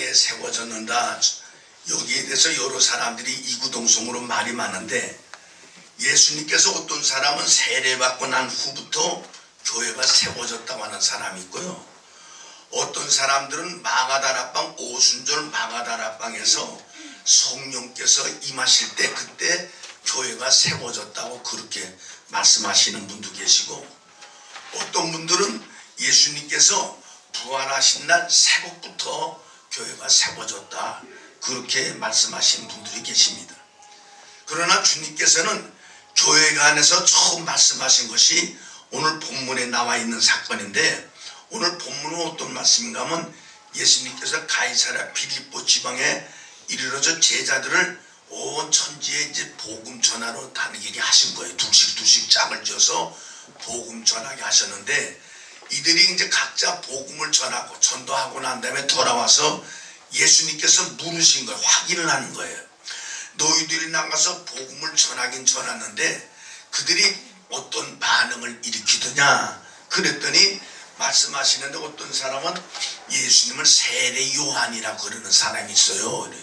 교회에 세워졌는다. 여기에 대해서 여러 사람들이 이구동성으로 말이 많은데, 예수님께서 어떤 사람은 세례받고 난 후부터 교회가 세워졌다고 하는 사람이 있고요, 어떤 사람들은 마가다락방, 오순절 마가다락방에서 성령께서 임하실 때 그때 교회가 세워졌다고 그렇게 말씀하시는 분도 계시고, 어떤 분들은 예수님께서 부활하신 날 새벽부터 교회가 세워졌다 그렇게 말씀하시는 분들이 계십니다. 그러나 주님께서는 교회가 안에서 처음 말씀하신 것이 오늘 본문에 나와 있는 사건인데, 오늘 본문은 어떤 말씀인가 하면 예수님께서 가이사랴 빌립보 지방에 이르러서 제자들을 온 천지에 이제 복음 전하러 다니게 하신 거예요. 둘씩 짝을 지어서 복음 전하게 하셨는데, 이들이 이제 각자 복음을 전하고 전도하고 난 다음에 돌아와서 예수님께서 물으신 거예요. 확인을 하는 거예요. 너희들이 나가서 복음을 전하긴 전하는데 그들이 어떤 반응을 일으키더냐 그랬더니, 말씀하시는데 어떤 사람은 예수님을 세례 요한이라 그러는 사람이 있어요.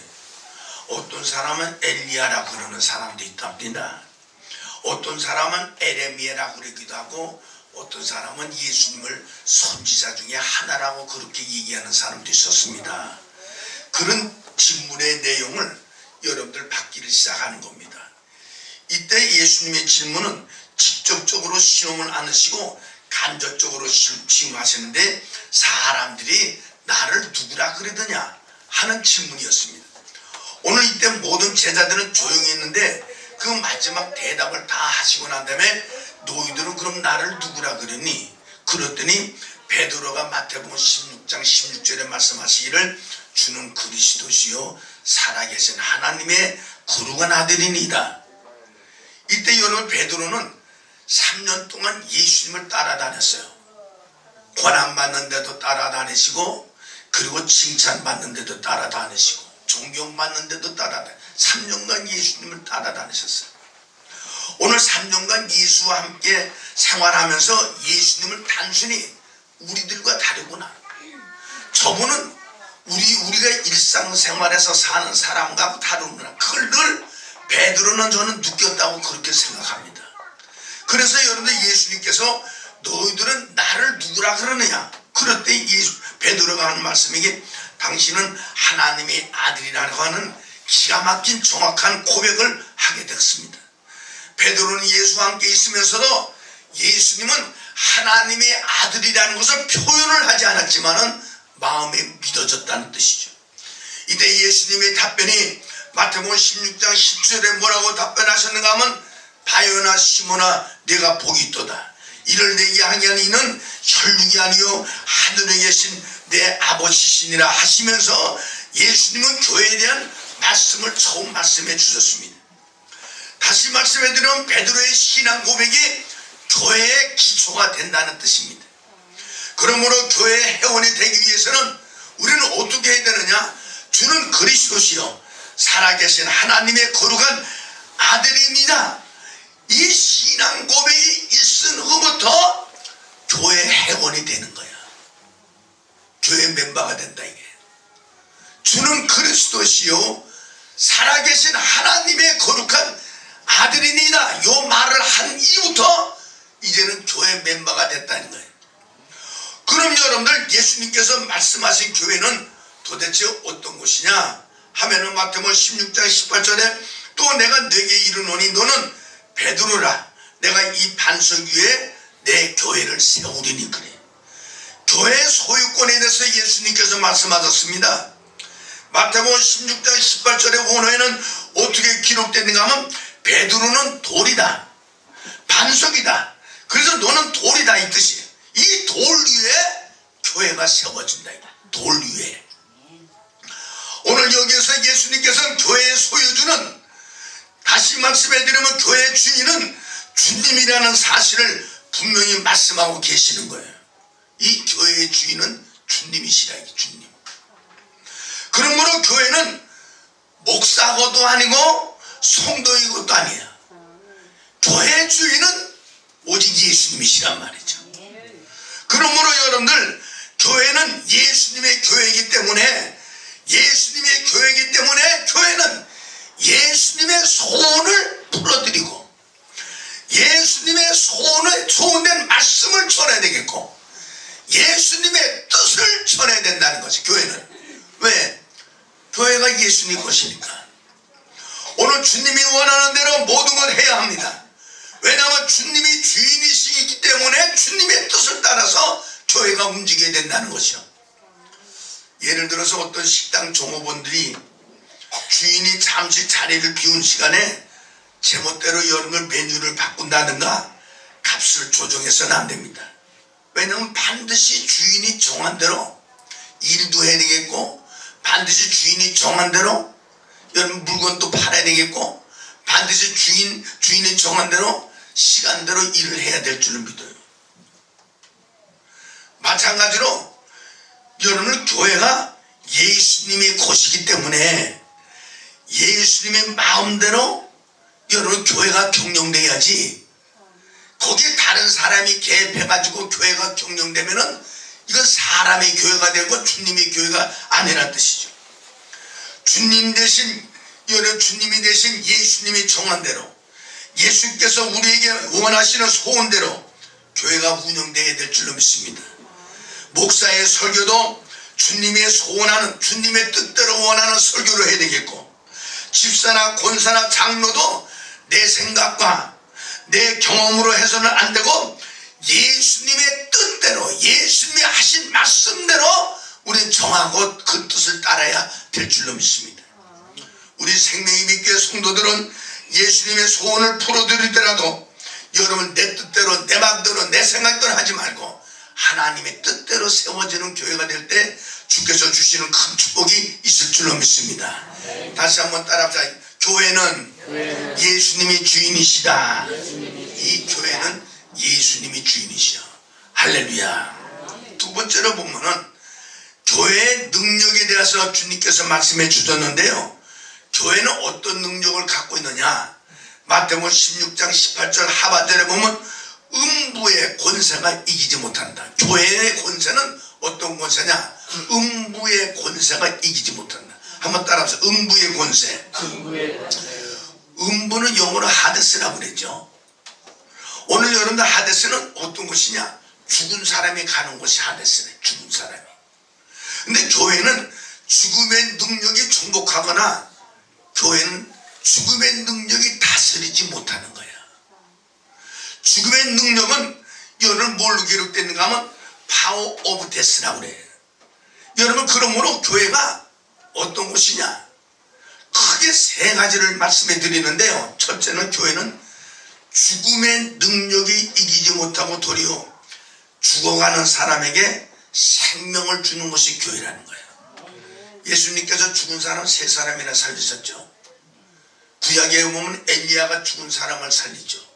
어떤 사람은 엘리야라 그러는 사람도 있답니다. 어떤 사람은 에레미야라 그러기도 하고, 어떤 사람은 예수님을 선지자 중에 하나라고 그렇게 얘기하는 사람도 있었습니다. 그런 질문의 내용을 여러분들 받기를 시작하는 겁니다. 이때 예수님의 질문은 직접적으로 시험을 안 하시고 간접적으로 시험하시는데, 사람들이 나를 누구라 그러더냐 하는 질문이었습니다. 오늘 이때 모든 제자들은 조용히 있는데 그 마지막 대답을 다 하시고 난 다음에 너희들은 그럼 나를 누구라 그러니? 그랬더니 베드로가 마태복음 16장 16절에 말씀하시기를 주는 그리스도시요 살아계신 하나님의 거룩한 아들이니이다. 이때 여러분, 베드로는 3년 동안 예수님을 따라다녔어요. 고난받는데도 따라다니시고, 그리고 칭찬받는데도 따라다니시고, 존경받는데도 따라다니시고, 3년간 예수님을 따라다니셨어요. 오늘 3년간 예수와 함께 생활하면서 예수님을 단순히 우리들과 다르구나, 저분은 우리가 일상생활에서 사는 사람과 다르구나, 그걸 늘 베드로는 저는 느꼈다고 그렇게 생각합니다. 그래서 여러분들, 예수님께서 너희들은 나를 누구라 그러느냐 그럴 때 베드로가 하는 말씀이게, 당신은 하나님의 아들이라고 하는 기가 막힌 정확한 고백을 하게 되었습니다. 베드로는 예수와 함께 있으면서도 예수님은 하나님의 아들이라는 것을 표현을 하지 않았지만은 마음에 믿어졌다는 뜻이죠. 이때 예수님의 답변이 마태복음 16장 10절에 뭐라고 답변하셨는가 하면, 바요나 시몬아 네가 복이 있도다. 이를 내게 하는 이는 혈육이 아니요 하늘에 계신 내 아버지시니라 하시면서 예수님은 교회에 대한 말씀을 처음 말씀해 주셨습니다. 다시 말씀해 드리면 베드로의 신앙 고백이 교회의 기초가 된다는 뜻입니다. 그러므로 교회의 회원이 되기 위해서는 우리는 어떻게 해야 되느냐? 주는 그리스도시요 살아계신 하나님의 거룩한 아들입니다. 이 신앙 고백이 있은 후부터 교회 회원이 되는 거야. 교회 멤버가 된다 이게. 주는 그리스도시요 살아계신 하나님의 거룩한 아들이니이다. 요 말을 한 이후부터 이제는 교회 멤버가 됐다는 거예요. 그럼 여러분들, 예수님께서 말씀하신 교회는 도대체 어떤 곳이냐 하면은 마태복음 16장 18절에 또 내가 네게 이르노니 너는 베드로라. 내가 이 반석 위에 내 교회를 세우리니 그래. 교회의 소유권에 대해서 예수님께서 말씀하셨습니다. 마태복음 16장 18절의 원어에는 어떻게 기록되는가 하면, 베드로는 돌이다, 반석이다. 그래서 너는 돌이다 이 뜻이에요. 이 돌 위에 교회가 세워진다. 돌 위에. 오늘 여기에서 예수님께서는 교회의 소유주는, 다시 말씀해드리면 교회의 주인은 주님이라는 사실을 분명히 말씀하고 계시는 거예요. 이 교회의 주인은 주님이시라. 주님. 그러므로 교회는 목사고도 아니고 성도이고도 아니야. 교회의 주인은 오직 예수님이시란 말이죠. 그러므로 여러분들, 교회는 예수님의 교회이기 때문에 전해야 되겠고 예수님의 뜻을 전해야 된다는 것이 교회는. 왜? 교회가 예수님 것이니까. 오늘 주님이 원하는 대로 모든 걸 해야 합니다. 왜냐하면 주님이 주인이시기 때문에 주님의 뜻을 따라서 교회가 움직여야 된다는 것이요. 예를 들어서 어떤 식당 종업원들이 주인이 잠시 자리를 비운 시간에 제멋대로 여름을 메뉴를 바꾼다든가 값을 조정해서는 안 됩니다. 왜냐하면 반드시 주인이 정한 대로 일도 해야 되겠고 반드시 주인이 정한 대로 여러분 물건도 팔아야 되겠고 반드시 주인이 정한 대로 시간대로 일을 해야 될 줄을 믿어요. 마찬가지로 여러분 교회가 예수님의 곳이기 때문에 예수님의 마음대로 여러분 교회가 경영돼야지 거기에 다른 사람이 개입해가지고 교회가 경영되면은 이건 사람의 교회가 되고 주님의 교회가 아니란 뜻이죠. 주님이 대신 예수님이 정한 대로 예수께서 우리에게 원하시는 소원대로 교회가 운영되어야 될 줄로 믿습니다. 목사의 설교도 주님의 소원하는 주님의 뜻대로 원하는 설교를 해야 되겠고 집사나 권사나 장로도 내 생각과 내 경험으로 해서는 안 되고 예수님의 뜻대로 예수님이 하신 말씀대로 우리는 정하고 그 뜻을 따라야 될 줄로 믿습니다. 우리 생명의 믿교회 성도들은 예수님의 소원을 풀어드리더라도 여러분 내 뜻대로 내 마음대로 내 생각대로 하지 말고 하나님의 뜻대로 세워지는 교회가 될 때 주께서 주시는 큰 축복이 있을 줄로 믿습니다. 다시 한번 따라합시다. 교회는 예수님이 주인이시다. 이 교회는 예수님이 주인이시여. 할렐루야. 두 번째로 보면은 교회의 능력에 대해서 주님께서 말씀해 주셨는데요. 교회는 어떤 능력을 갖고 있느냐. 마태복음 16장 18절 하반절에 보면 음부의 권세가 이기지 못한다. 교회의 권세는 어떤 권세냐? 음부의 권세가 이기지 못한다. 한번 따라합시다. 음부의 권세. 음부는 영어로 하데스라고 그랬죠. 오늘 여러분들 하데스는 어떤 곳이냐? 죽은 사람이 가는 곳이 하데스래. 죽은 사람이. 근데 교회는 죽음의 능력이 정복하거나 교회는 죽음의 능력이 다스리지 못하는 거야. 죽음의 능력은 여러분 뭘로 기록되는가 하면 파워 오브 데스라고 그래요. 여러분 그러므로 교회가 어떤 곳이냐? 크게 세 가지를 말씀해 드리는데요. 첫째는 교회는 죽음의 능력이 이기지 못하고 도리어 죽어가는 사람에게 생명을 주는 것이 교회라는 거예요. 예수님께서 죽은 사람 세 사람이나 살리셨죠. 구약에 보면 엘리야가 죽은 사람을 살리죠.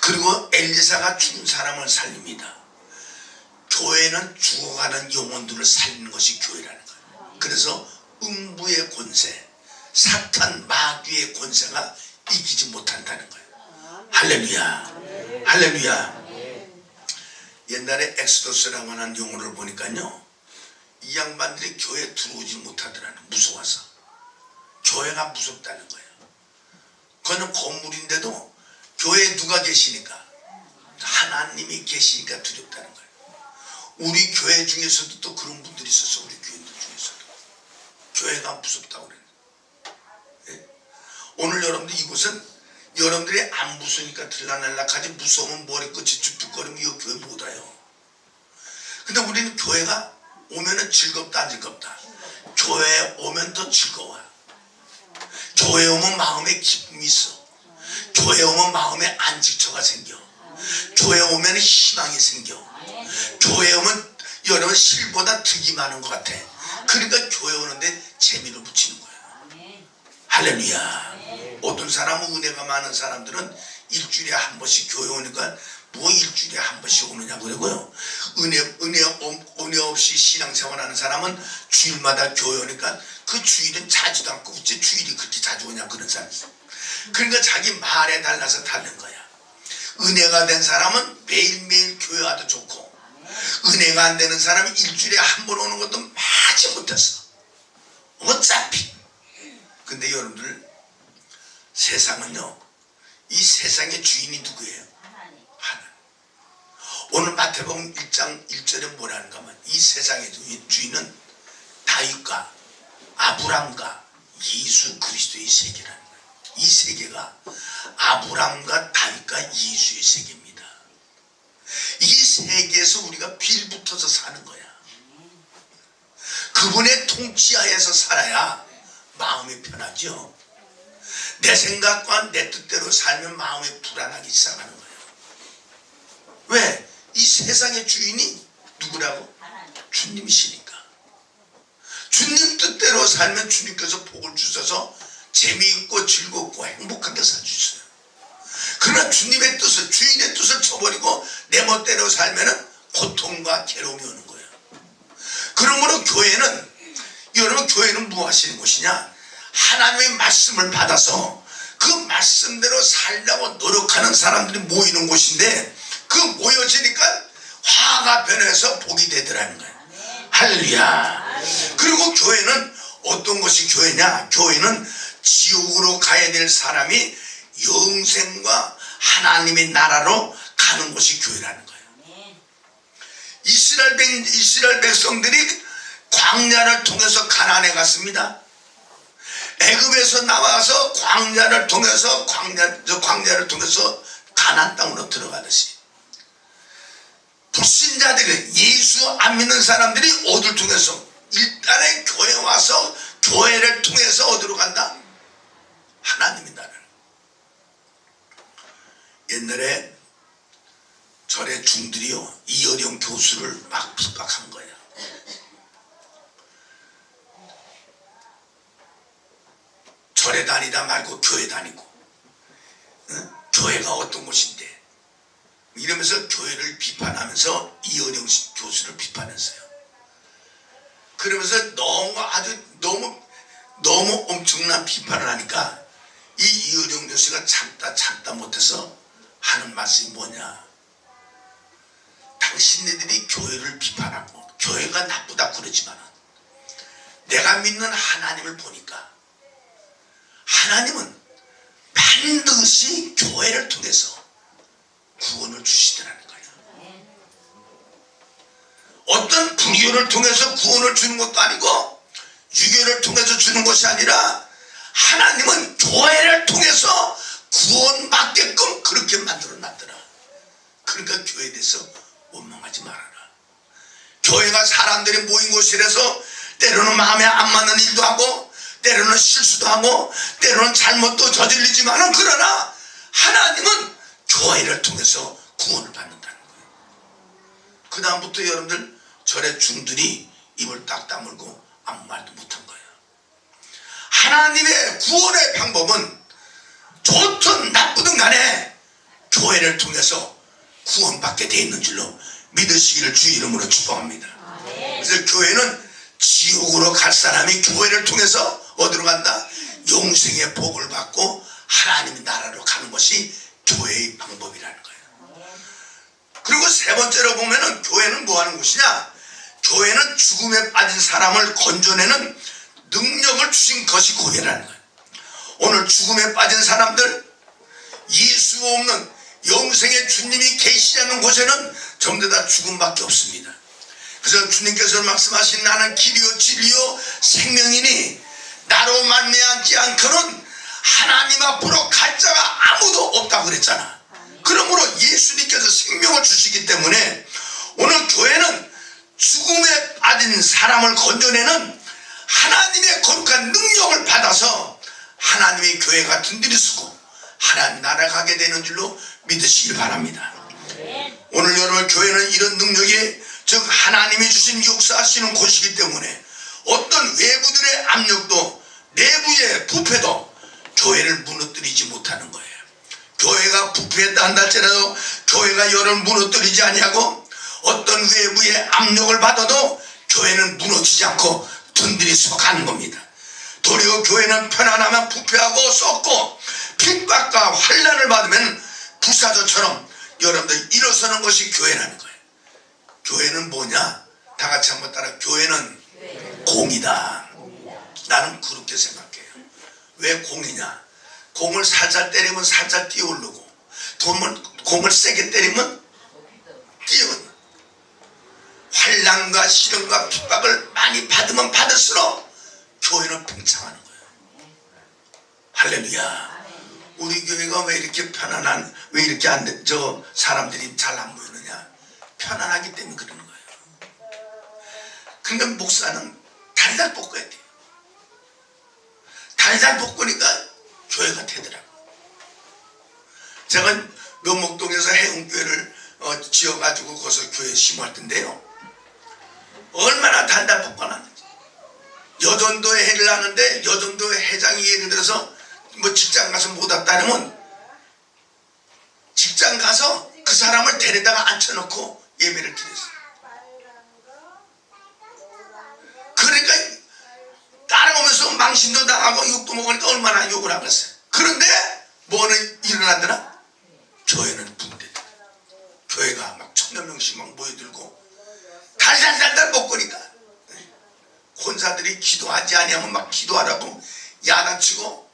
그리고 엘리사가 죽은 사람을 살립니다. 교회는 죽어가는 영혼들을 살리는 것이 교회라는 거예요. 그래서 음부의 권세, 사탄 마귀의 권세가 이기지 못한다는 거예요. 할렐루야. 할렐루야. 옛날에 엑소더스라고 하는 용어를 보니까요, 이 양반들이 교회에 들어오지 못하더라는, 무서워서. 교회가 무섭다는 거예요. 그거는 건물인데도 교회에 누가 계시니까? 하나님이 계시니까 두렵다는 거예요. 우리 교회 중에서도 또 그런 분들이 있었어. 우리 교인들 중에서도 교회가 무섭다고 그래요. 예? 오늘 여러분들 이곳은 여러분들이 안 무서우니까 들락날락하지, 무서우면 머리끝이 쭈뼛거리면 이 교회 못 와요. 근데 우리는 교회가 오면은 즐겁다 안 즐겁다? 교회에 오면 더 즐거워요. 교회에 오면 마음에 기쁨이 있어. 교회에 오면 마음에 안식처가 생겨. 교회에 오면 희망이 생겨. 교회에 오면 여러분 실보다 득이 많은 것 같아. 그러니까 교회 오는데 재미를 붙이는 거예요. 할렐루야. 어떤 사람은 은혜가 많은 사람들은 일주일에 한 번씩 교회 오니까 뭐 일주일에 한 번씩 오느냐 그러고요. 은혜 없이 신앙생활하는 사람은 주일마다 교회 오니까 그 주일은 자주도 않고 어째 주일이 그렇게 자주 오냐 그런 사람이 있어요. 그러니까 자기 말에 달라서 다른 거야. 은혜가 된 사람은 매일매일 교회 와도 좋고, 은혜가 안 되는 사람은 일주일에 한 번 오는 것도 마치 못했어. 어차피. 근데 여러분들 세상은요, 이 세상의 주인이 누구예요? 하나님. 오늘 마태복음 1장 1절에 뭐라는가 하면 이 세상의 주인은 다윗과 아브람과 예수 그리스도의 세계라는 거예요. 이 세계가 아브람과 다윗과 예수의 세계입니다. 이 세계에서 우리가 빌붙어서 사는 거야. 그분의 통치하에서 살아야 마음이 편하죠. 내 생각과 내 뜻대로 살면 마음이 불안하기 시작하는 거예요. 왜? 이 세상의 주인이 누구라고? 주님이시니까. 주님 뜻대로 살면 주님께서 복을 주셔서 재미있고 즐겁고 행복하게 살 수 있어요. 그러나 주님의 뜻을, 주인의 뜻을 쳐버리고 내 멋대로 살면 고통과 괴로움이 오는 거예요. 그러므로 여러분 교회는 뭐 하시는 곳이냐? 하나님의 말씀을 받아서 그 말씀대로 살려고 노력하는 사람들이 모이는 곳인데, 그 모여지니까 화가 변해서 복이 되더라는 거예요. 할렐루야. 그리고 교회는 어떤 것이 교회냐? 교회는 지옥으로 가야 될 사람이 영생과 하나님의 나라로 가는 것이 교회라는 거예요. 이스라엘 백성들이 광야를 통해서 가나안에 갔습니다. 애굽에서 나와서 광야를 통해서 가나안 땅으로 들어가듯이, 불신자들이, 예수 안 믿는 사람들이 어디를 통해서? 일단은 교회 와서 교회를 통해서 어디로 간다? 하나님의 나라를. 옛날에 절의 중들이요, 이어령 교수를 막 핍박한 거예요. 절에 다니다 말고 교회 다니고, 응? 교회가 어떤 곳인데, 이러면서 교회를 비판하면서 이어령 교수를 비판했어요. 그러면서 너무 엄청난 비판을 하니까 이 이어령 교수가 참다 못해서 하는 말씀이 뭐냐? 당신네들이 교회를 비판하고 교회가 나쁘다 그러지만 내가 믿는 하나님을 보니까 하나님은 반드시 교회를 통해서 구원을 주시더라는 거예요. 어떤 불교를 통해서 구원을 주는 것도 아니고 유교를 통해서 주는 것이 아니라 하나님은 교회를 통해서 구원받게끔 그렇게 만들어놨더라. 그러니까 교회에 대해서 원망하지 말아라. 교회가 사람들이 모인 곳이라서 때로는 마음에 안 맞는 일도 하고 때로는 실수도 하고 때로는 잘못도 저질리지만은, 그러나 하나님은 교회를 통해서 구원을 받는다는 거예요. 그 다음부터 여러분들 절의 중들이 입을 딱 다물고 아무 말도 못한 거예요. 하나님의 구원의 방법은 좋든 나쁘든 간에 교회를 통해서 구원받게 되어 있는 줄로 믿으시기를 주 이름으로 축복합니다. 그래서 교회는 지옥으로 갈 사람이 교회를 통해서 어디로 간다? 영생의 복을 받고 하나님의 나라로 가는 것이 교회의 방법이라는 거예요. 그리고 세 번째로 보면은 교회는 뭐 하는 곳이냐? 교회는 죽음에 빠진 사람을 건져내는 능력을 주신 것이 교회라는 거예요. 오늘 죽음에 빠진 사람들, 예수 없는 영생의 주님이 계시지 않는 곳에는 전부 다 죽음밖에 없습니다. 그래서 주님께서 말씀하신 나는 길이요 진리요 생명이니 나로 말미암지 않고는 하나님 앞으로 갈 자가 아무도 없다고 그랬잖아. 그러므로 예수님께서 생명을 주시기 때문에 오늘 교회는 죽음에 빠진 사람을 건져내는 하나님의 거룩한 능력을 받아서 하나님의 교회 같은 데를 쓰고 하나님 나라 가게 되는 줄로 믿으시길 바랍니다. 오늘 여러분 교회는 이런 능력이, 즉 하나님이 주신 역사하시는 곳이기 때문에 어떤 외부들의 압력도 내부의 부패도 교회를 무너뜨리지 못하는 거예요. 교회가 부패했다 한다 할지라도 교회가 열을 무너뜨리지 아니하고 어떤 외부의 압력을 받아도 교회는 무너지지 않고 든든히 서가는 겁니다. 도리어 교회는 편안하면 부패하고 썩고 핍박과 환난을 받으면 부사조처럼 여러분들 일어서는 것이 교회라는 거예요. 교회는 뭐냐? 다 같이 한번 따라. 교회는 공이다. 나는 그렇게 생각해요. 왜 공이냐? 공을 살살 때리면 살살 뛰어오르고 공을 세게 때리면 띄운 환난과 시련과 핍박을 많이 받으면 받을수록 교회는 팽창하는 거예요. 할렐루야. 우리 교회가 왜 이렇게 편안한, 왜 이렇게 사람들이 잘 안 모이느냐? 편안하기 때문에 그러는 거예요. 그러니까 목사는 달달 볶아야 돼요. 달달 볶으니까 교회가 되더라고요. 제가 면목동에서 해운교회를 지어가지고 거기서 교회 심할 텐데요. 얼마나 달달 볶아놨는지. 여전도에 회를 하는데 여전도의 회장이 예를 들어서 뭐 직장 가서 못 왔다면 직장 가서 그 사람을 데려다가 앉혀놓고 예배를 드렸어요. 그러니까 따라오면서 망신도 당하고 욕도 먹으니까 얼마나 욕을 하겠어요. 그런데 뭐는 일어나더라? 교회는 붕대다. 교회가 막 1000여 명씩 막 모여들고 달달달달 먹으니까 권사들이 기도하지 아니하면 막 기도하라고 야단치고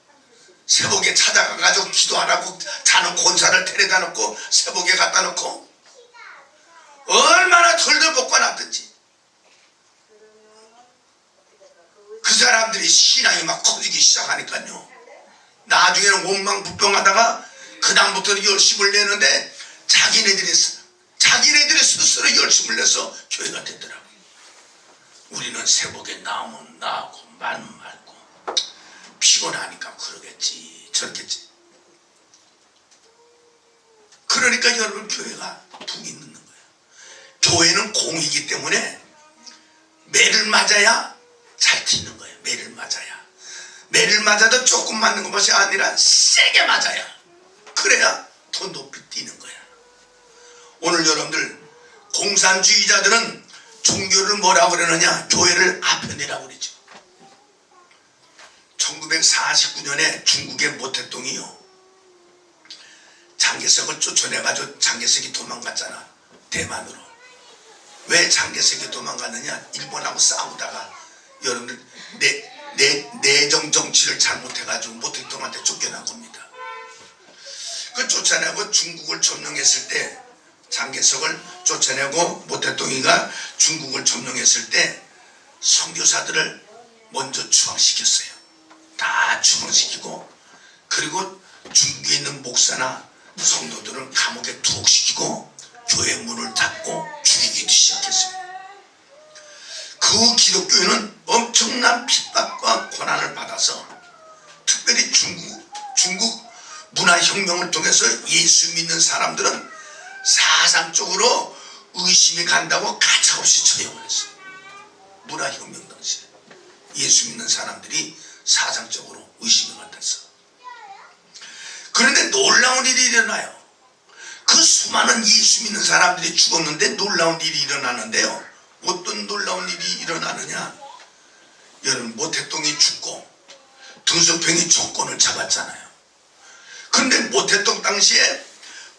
새벽에 찾아가가지고 기도하라고 자는 권사를 데려다 놓고 새벽에 갖다 놓고 얼마나 덜덜 볶아놨든지 그 사람들이 신앙이 막 커지기 시작하니까요. 나중에는 원망불평하다가 그 다음부터는 열심을 내는데 자기네들이 스스로 열심을 내서 교회가 되더라고요. 우리는 새벽에 나오면 나오고 말면 말고 피곤하니까 그러겠지 저렇겠지. 그러니까 여러분 교회가 붕이 넣는 거예요. 교회는 공이기 때문에 매를 맞아야 잘 튀는 거예요. 매를 맞아야. 매를 맞아도 조금 맞는 것이 아니라 세게 맞아야. 그래야 더 높이 뛰는 거야. 오늘 여러분들 공산주의자들은 종교를 뭐라고 그러느냐? 교회를 아편이라고 그러죠. 1949년에 중국의 모택동이요. 장개석을 쫓아내가지고 장개석이 도망갔잖아. 대만으로. 왜 장개석이 도망갔느냐? 일본하고 싸우다가 여러분들 내정 정치를 잘못해가지고 모택동한테 쫓겨난 겁니다. 그 쫓아내고 중국을 점령했을 때 장개석을 쫓아내고 모택동이가 중국을 점령했을 때 선교사들을 먼저 추방시켰어요. 다 추방시키고 그리고 중국에 있는 목사나 성도들을 감옥에 투옥시키고 교회 문을 닫고 죽이기도 시작했어요. 그 기독교인은 엄청난 핍박과 고난을 받아서 특별히 중국 문화혁명을 통해서 예수 믿는 사람들은 사상적으로 의심이 간다고 가차없이 처형을 했어요. 문화혁명 당시에 예수 믿는 사람들이 사상적으로 의심이 간다서. 그런데 놀라운 일이 일어나요. 그 수많은 예수 믿는 사람들이 죽었는데 놀라운 일이 일어나는데요. 어떤 놀라운 일이 일어나느냐? 여러분 모택동이 죽고 등소평이 정권을 잡았잖아요. 그런데 모택동 당시에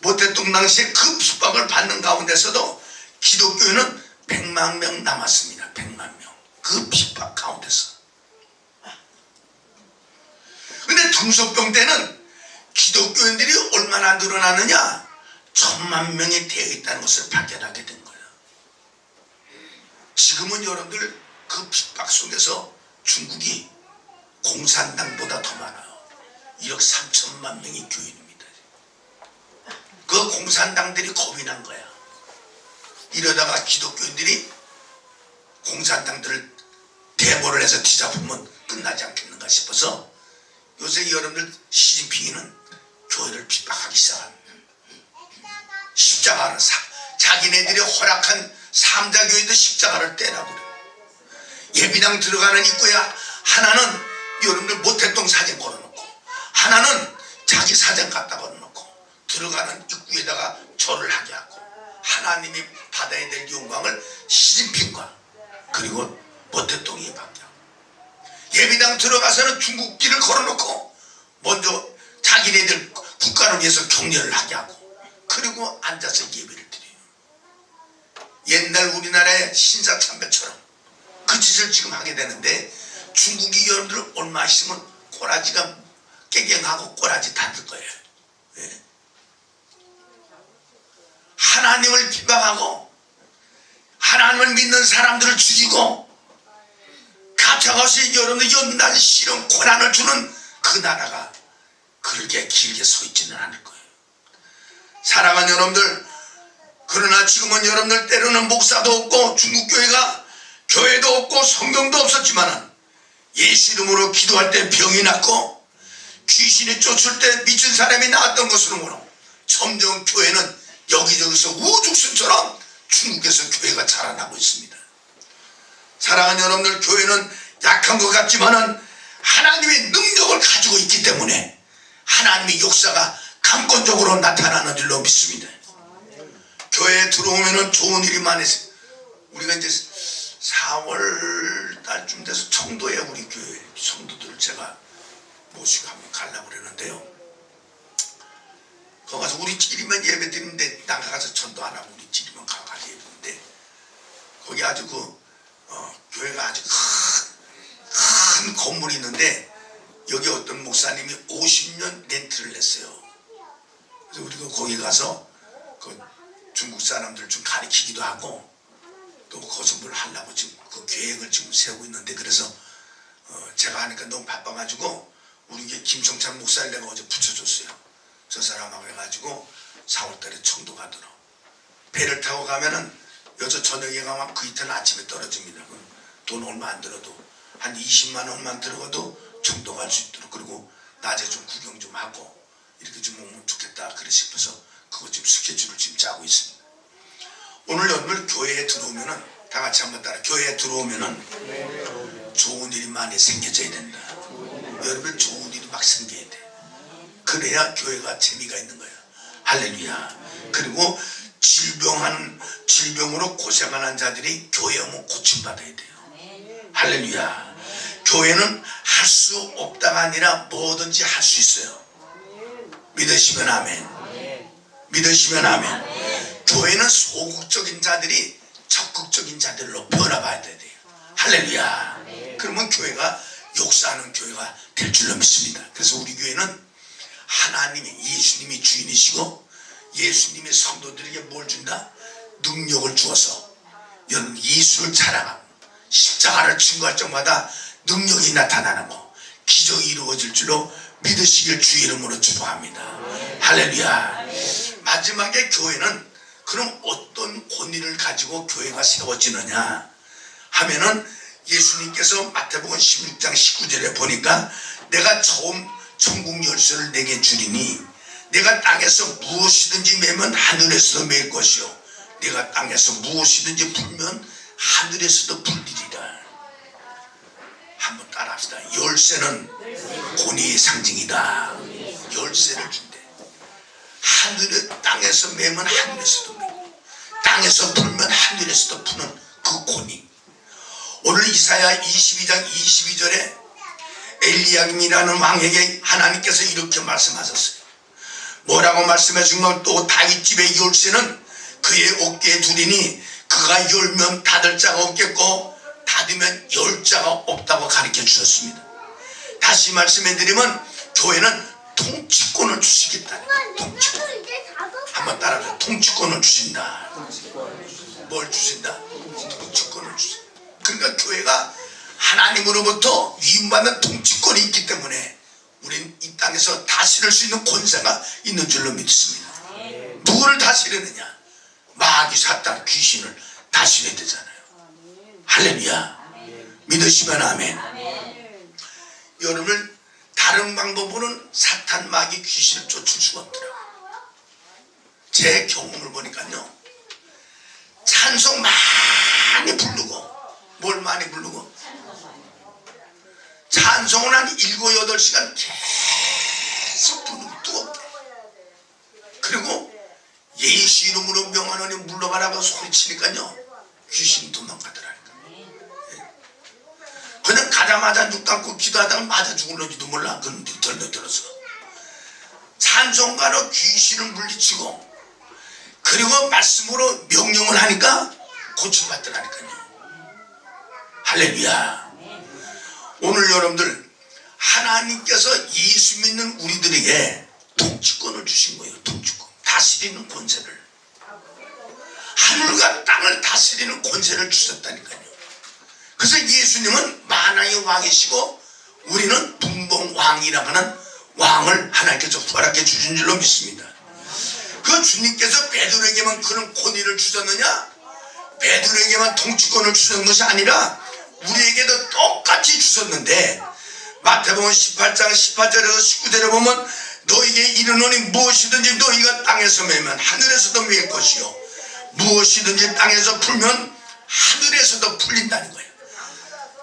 그 핍박을 받는 가운데서도 기독교인은 100만 명 남았습니다. 100만 명. 그 핍박 가운데서. 근데 등소평 때는 기독교인들이 얼마나 늘어나느냐? 1000만 명이 되어 있다는 것을 발견하게 된 거예요. 지금은 여러분들 그 핍박 속에서 중국이 공산당보다 더 많아요. 1억 3천만 명이 교인입니다. 그 공산당들이 겁이 난 거야. 이러다가 기독교인들이 공산당들을 대모를 해서 뒤잡으면 끝나지 않겠는가 싶어서 요새 여러분들 시진핑이는 교회를 핍박하기 시작합니다. 십자가를 자기네들이 허락한 삼자교인도 십자가를 떼라고 그래. 예비당 들어가는 입구야 하나는 여러분들 모택동 사진 걸어놓고 하나는 자기 사진 갖다 걸어놓고 들어가는 입구에다가 절을 하게 하고 하나님이 받아야 될 영광을 시진핑과 그리고 모택동이 받게 하고 예비당 들어가서는 중국길을 걸어놓고 먼저 자기네들 국가를 위해서 격려를 하게 하고 그리고 앉아서 예배를 드려요. 옛날 우리나라의 신사참배처럼 그 짓을 지금 하게 되는데 중국이 여러분들 얼마 있으면 꼬라지가 깨갱하고 꼬라지 닫을 거예요. 예? 하나님을 비방하고 하나님을 믿는 사람들을 죽이고 가차없이 여러분들 연단 싫은 고난을 주는 그 나라가 그렇게 길게 서 있지는 않을 거예요. 사랑하는 여러분들, 그러나 지금은 여러분들 때로는 목사도 없고 중국교회가 교회도 없고 성경도 없었지만은 예수 이름으로 기도할 때 병이 낫고 귀신이 쫓을 때 미친 사람이 나왔던 것으로 점점 교회는 여기저기서 우죽순처럼 중국에서 교회가 자라나고 있습니다. 사랑하는 여러분들, 교회는 약한 것 같지만은 하나님의 능력을 가지고 있기 때문에 하나님의 역사가 강권적으로 나타나는 줄로 믿습니다. 교회에 들어오면은 좋은 일이 많으세요. 우리가 이제 4월 달쯤 돼서 청도에 우리 교회 성도들을 제가 모시고 한번 가려고 그러는데요. 거기 가서 우리 찌리면 예배 드리는데 나가서 전도 안 하고 우리 찌리면 가서 예배 드리는데 거기 아주 교회가 아주 큰 건물이 있는데 여기 어떤 목사님이 50년 렌트를 냈어요. 그래서 우리가 거기 가서 그 중국 사람들 좀 가르치기도 하고 또 거기서 뭘 하려고 지금 그 계획을 지금 세우고 있는데, 그래서 제가 하니까 너무 바빠가지고 우리 김성찬 목사를 내가 어제 붙여줬어요. 저 사람하고 해가지고 4월달에 청도 가도록 배를 타고 가면은 여기서 저녁에 가면 그 이틀 아침에 떨어집니다. 돈 얼마 안 들어도 한 20만 원만 들어가도 청도 갈 수 있도록, 그리고 낮에 좀 구경 좀 하고 이렇게 좀 오면 좋겠다 그래 싶어서 그거 지금 스케줄을 지금 짜고 있습니다. 오늘 여러분 교회에 들어오면은 다 같이 한번 따라, 교회에 들어오면은 좋은 일이 많이 생겨져야 된다. 여러분 좋은 일이 막 생겨야 돼. 그래야 교회가 재미가 있는 거야. 할렐루야. 그리고 질병으로 고생하는 자들이 교회 오면 고침받아야 돼요. 할렐루야. 교회는 할 수 없다가 아니라 뭐든지 할 수 있어요. 믿으시면 아멘. 믿으시면 아멘. 교회는 소극적인 자들이 적극적인 자들로 변화봐야 돼요. 할렐루야. 그러면 교회가 역사하는 교회가 될 줄로 믿습니다. 그래서 우리 교회는 하나님이, 예수님이 주인이시고 예수님이 성도들에게 뭘 준다? 능력을 주어서 여러분 예수를 자랑하고 십자가를 증거할 적마다 능력이 나타나고 기적이 이루어질 줄로 믿으시길 주의 이름으로 축복합니다. 할렐루야. 마지막에 교회는 그럼 어떤 권위를 가지고 교회가 세워지느냐 하면은 예수님께서 마태복음 16장 19절에 보니까 내가 처음 천국 열쇠를 내게 주리니 내가 땅에서 무엇이든지 매면 하늘에서도 맬 것이요 내가 땅에서 무엇이든지 불면 하늘에서도 불리리라. 한번 따라합시다. 열쇠는 권위의 상징이다. 열쇠를 준대. 하늘에 땅에서 매면 하늘에서도 매고 땅에서 불면 하늘에서도 푸는 그 권위. 오늘 이사야 22장 22절에 엘리야김이라는 왕에게 하나님께서 이렇게 말씀하셨어요. 뭐라고 말씀해 준 건, 또 다윗집의 열쇠는 그의 어깨에 두리니 그가 열면 닫을 자가 없겠고 닫으면 열 자가 없다고 가르쳐 주셨습니다. 다시 말씀해 드리면 교회는 통치권을 주시겠다는 거예요. 통치권. 한번 따라해서 통치권을 주신다. 뭘 주신다? 통치권을 주신다. 그러니까 교회가 하나님으로부터 위임받는 통치권이 있기 때문에 우리는 이 땅에서 다스릴 수 있는 권세가 있는 줄로 믿습니다. 누구를 다스리느냐? 마귀, 사탄, 귀신을 다스려야 되잖아요. 할렐루야. 믿으시면 아멘. 여러분 다른 방법으로는 사탄, 마귀, 귀신을 쫓을 수가 없더라고요. 제 경험을 보니까요, 찬송 많이 부르고, 뭘 많이 부르고? 찬송을 한 7, 8시간 계속 부르고 뜨겁게. 그리고 예수 이름으로 명하노니 물러가라고 소리치니까요 귀신이 도망가더라니까. 그냥 가자마자 눈 감고 기도하다가 맞아 죽을런지도 몰라. 그런 들어서 찬송가로 귀신을 물리치고 그리고 말씀으로 명령을 하니까 고침받더라니까요. 할렐루야. 오늘 여러분들 하나님께서 예수 믿는 우리들에게 통치권을 주신 거예요. 통치권, 다스리는 권세를. 하늘과 땅을 다스리는 권세를 주셨다니까요. 그래서 예수님은 만왕의 왕이시고 우리는 분봉왕이라고 하는 왕을 하나님께서 허락해 주신 줄로 믿습니다. 그 주님께서 베드로에게만 그런 권위를 주셨느냐? 베드로에게만 통치권을 주신 것이 아니라 우리에게도 똑같이 주셨는데, 마태복음 18장 18절에서 19절에 보면 너희에게 이르노니 무엇이든지 너희가 땅에서 매면 하늘에서도 매일 것이요 무엇이든지 땅에서 풀면 하늘에서도 풀린다는 거예요.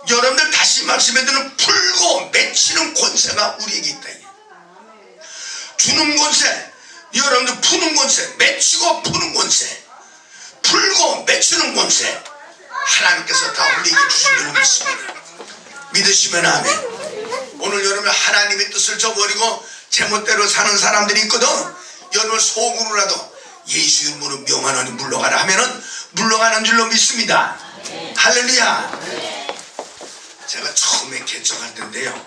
여러분들 다시 말씀해 드리는 풀고 맺히는 권세가 우리에게 있다. 주는 권세, 여러분들 푸는 권세, 맺히고 푸는 권세, 풀고 맺히는 권세, 하나님께서 다 우리에게 주신 줄로 믿습니다. 믿으시면 아멘. 오늘 여러분 하나님의 뜻을 저버리고 제멋대로 사는 사람들이 있거든. 여러분 속으로라도 예수 이름으로 명하노니 물러가라 하면은 물러가는 줄로 믿습니다. 할렐루야. 제가 처음에 개척할 때인데요,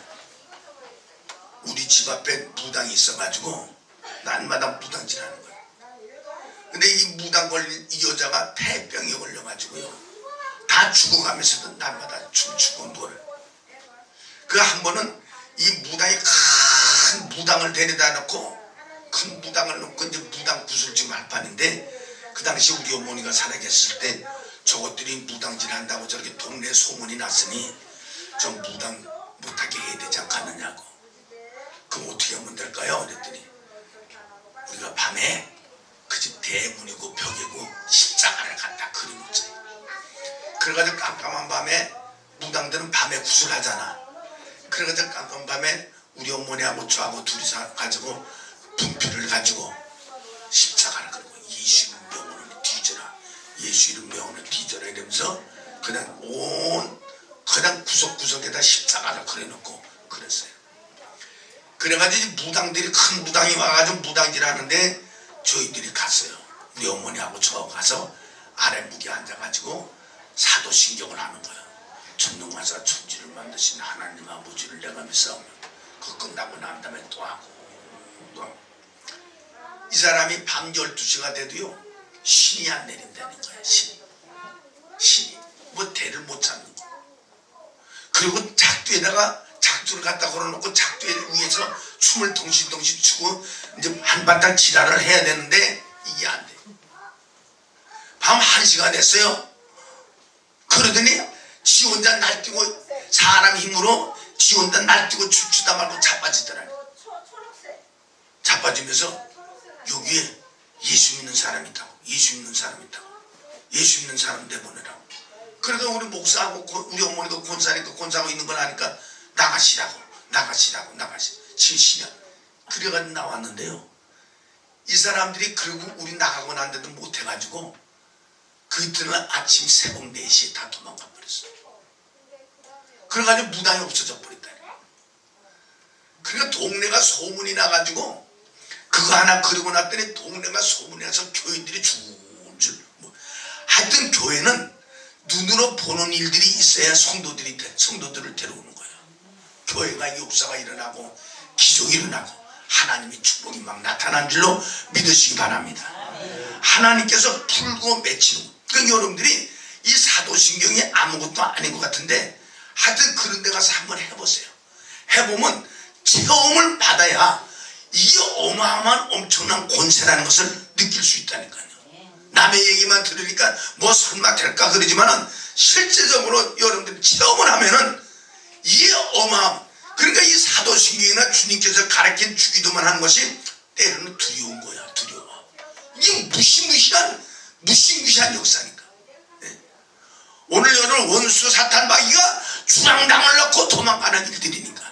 우리 집 앞에 무당이 있어가지고 날마다 무당질하는 거예요. 근데 이 무당 걸린 이 여자가 폐병에 걸려가지고요, 다 죽어가면서도 날마다 춤추고 노래. 그 한 번은 이 무당이 큰 무당을 데려다 놓고, 큰 무당을 놓고 이제 무당 구슬지금 할 판인데, 그 당시 우리 어머니가 살아계셨을 때 저것들이 무당질 한다고 저렇게 동네에 소문이 났으니 저 무당 못하게 해야 되지 않겠느냐고. 그럼 어떻게 하면 될까요? 그랬더니 우리가 밤에 그 집 대문이고 벽이고 십자가를 갖다 그려놓자. 그래가지고 깜깜한 밤에 무당들은 밤에 구슬하잖아. 그래가지고 깜깜한 밤에 우리 어머니하고 저하고 둘이서 가지고 분필을 가지고 십자가를 그리고 예수 이름 명으로 뒤져라, 예수 이름 명으로 뒤져라 이러면서 그냥 그냥 구석구석에다 십자가를 그려놓고 그랬어요. 그래가지고 무당들이, 큰 무당이 와가지고 무당질 하는데 저희들이 갔어요. 우리 어머니하고 저 가서 아랫목에 앉아가지고 사도신경을 하는 거예요. 천능만사 천지를 만드신 하나님 아버지를 내가 믿사오며, 그거 끝나고 난 다음에 또 하고 또. 이 사람이 밤 12시가 돼도요 신이 안 내린다는 거야. 신이 뭐 대를 못 잡는 거. 그리고 작두에다가 작두를 갖다 걸어놓고 작두 위에서 춤을 동시동시 추고 이제 한바탕 지랄을 해야 되는데 이게 안 돼. 밤 1시가 됐어요. 그러더니 지 혼자 날뛰고, 사람 힘으로 지 혼자 날뛰고 춤추다 말고 자빠지더라니. 자빠지면서 여기에 예수 믿는 사람이 있다고, 예수 믿는 사람이 있다고, 예수 믿는 사람 내보내라고. 그러니까 우리 목사하고 우리 어머니가 권사니까 권사하고 있는 걸 아니까 나가시라고 70년 그래가지고 나왔는데요, 이 사람들이 그리고 우리 나가고 난데도 못해가지고 그 이튿날 아침 새벽 4시에 다 도망가 버렸어요. 그래가지고 무당이 없어져 버렸다니. 그러니까 동네가 소문이 나가지고 그거 하나 그리고 났더니 동네가 소문이 나서 교인들이 줄줄 하여튼 교회는 눈으로 보는 일들이 있어야 성도들을 데려오는 거예요. 교회가 역사가 일어나고 기적이 일어나고 하나님의 축복이 막 나타난 줄로 믿으시기 바랍니다. 하나님께서 풀고 맺히는 거. 그러니까 여러분들이 이 사도신경이 아무것도 아닌 것 같은데 하여튼 그런 데 가서 한번 해보세요. 해보면 체험을 받아야 이게 어마어마한 엄청난 권세라는 것을 느낄 수 있다니까요. 남의 얘기만 들으니까 뭐 설마 될까 그러지만은 실제적으로 여러분들이 체험을 하면은 이게 그러니까 이 사도신경이나 주님께서 가르친 주기도만 하는 것이 때로는 두려운 거야. 두려워. 이게 무시무시한 역사니까. 네. 오늘 여러분 원수 사탄마귀가 주랑당을 넣고 도망가는 일들이니까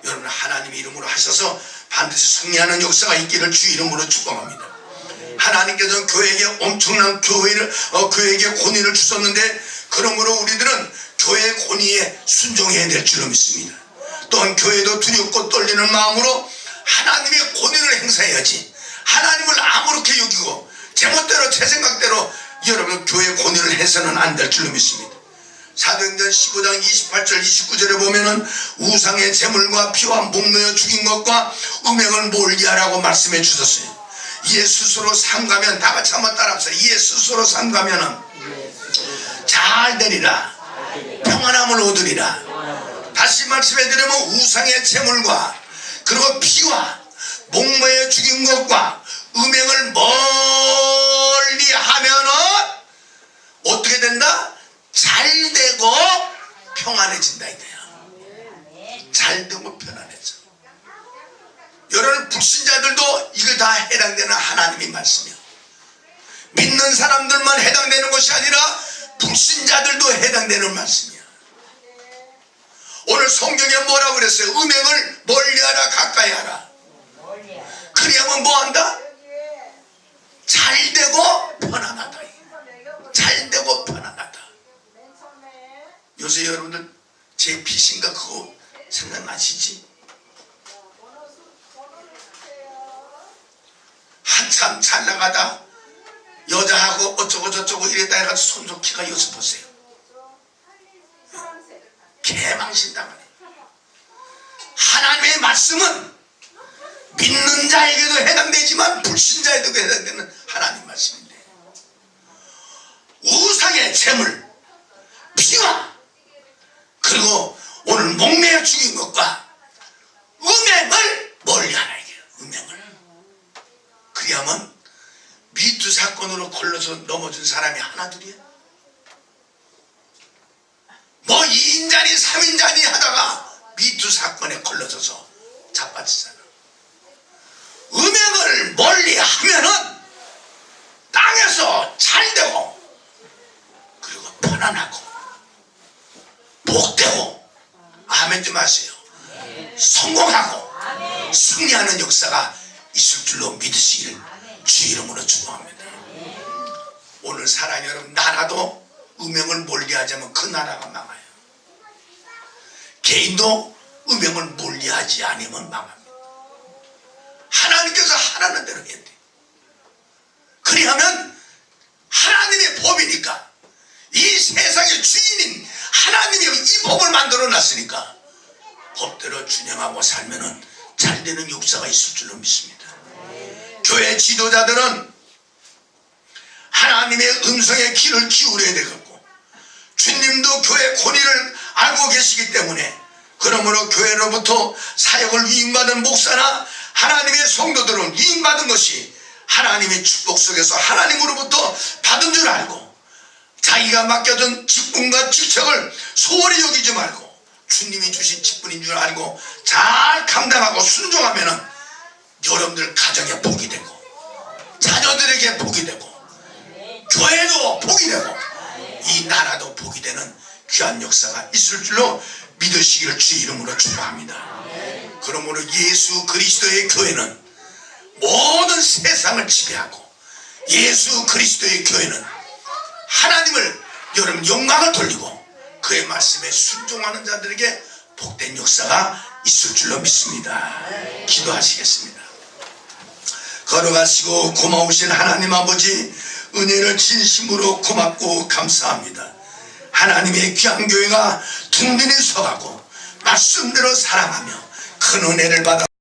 여러분 하나님의 이름으로 하셔서 반드시 승리하는 역사가 있기를 주 이름으로 축복합니다. 하나님께서는 교회에게 엄청난 교회에게 권위를 주셨는데, 그러므로 우리들은 교회의 권위에 순종해야 될 줄로 믿습니다. 또한 교회도 두렵고 떨리는 마음으로 하나님의 권위를 행사해야지, 하나님을 아무렇게 여기고 제멋대로 제 생각대로 여러분 교회의 권위를 해서는 안 될 줄로 믿습니다. 사도행전 15장 28절 29절에 보면은 우상의 제물과 피와 목매어 죽인 것과 음행을 멀리하라고 말씀해 주셨어요. 이에 스스로 삼가면, 다 같이 한번 따라합시다. 이에 스스로 삼가면은 잘 되리라, 평안함을 얻으리라. 다시 말씀해 드리면 우상의 제물과 그리고 피와 목매어 죽인 것과 음행을 멀리 하면은 어떻게 된다? 잘 되고 평안해진다 이거야. 잘 되고 편안해져. 여러분 불신자들도 이거 다 해당되는 하나님의 말씀이야. 믿는 사람들만 해당되는 것이 아니라 불신자들도 해당되는 말씀이야. 오늘 성경에 뭐라고 그랬어요? 음행을 멀리하라 가까이 하라. 그래야만 뭐한다? 잘 되고 편안하다. 잘 되고 편안하다. 요새 여러분들 제 피신가 그거 생각나시지? 한참 잘 나가다 여자하고 어쩌고 저쩌고 이랬다 해가지고 손좋기가 요새 보세요. 개망신당하네. 하나님의 말씀은 믿는 자에게도 해당되지만 불신자에게도 해당되는 하나님 말씀인데, 우상의 재물, 피와 그리고 오늘 목매어 죽인 것과 음행을 멀리하라 이게요. 음행을. 그래야만 미투 사건으로 걸려서 넘어진 사람이 하나둘이야? 뭐 2인자니 3인자니 하다가 미투 사건에 걸려져서 자빠지잖아. 음행을 멀리 하면은 땅에서 잘 되고 그리고 편안하고 복되고, 아멘 좀 하세요. 성공하고 승리하는 역사가 있을 줄로 믿으시기를 주 이름으로 축복합니다. 오늘 사랑하는 여러분, 나라도 음행을 멀리하자면 그 나라가 망해요. 개인도 음행을 멀리하지 않으면 망합니다. 하나님께서 하라는 대로 해야 돼. 그리하면 하나님의 법이니까, 이 세상의 주인인 하나님이 이 법을 만들어 놨으니까 법대로 준행하고 살면은 잘 되는 역사가 있을 줄로 믿습니다. 교회 지도자들은 하나님의 음성에 귀를 기울여야 되겠고, 주님도 교회 권위를 알고 계시기 때문에, 그러므로 교회로부터 사역을 위임받은 목사나 하나님의 성도들은 위임받은 것이 하나님의 축복 속에서 하나님으로부터 받은 줄 알고, 자기가 맡겨준 직분과 직책을 소홀히 여기지 말고 주님이 주신 직분인 줄 알고 잘 감당하고 순종하면은 여러분들 가정에 복이 되고, 자녀들에게 복이 되고, 교회도 복이 되고, 이 나라도 복이 되는 귀한 역사가 있을 줄로 믿으시기를 주 이름으로 축복합니다. 그러므로 예수 그리스도의 교회는 모든 세상을 지배하고, 예수 그리스도의 교회는 하나님을, 여러분 영광을 돌리고 그의 말씀에 순종하는 자들에게 복된 역사가 있을 줄로 믿습니다. 기도하시겠습니다. 걸어가시고 고마우신 하나님 아버지, 은혜를 진심으로 고맙고 감사합니다. 하나님의 귀한 교회가 든든히 서가고 말씀대로 살아가며 큰 은혜를 받아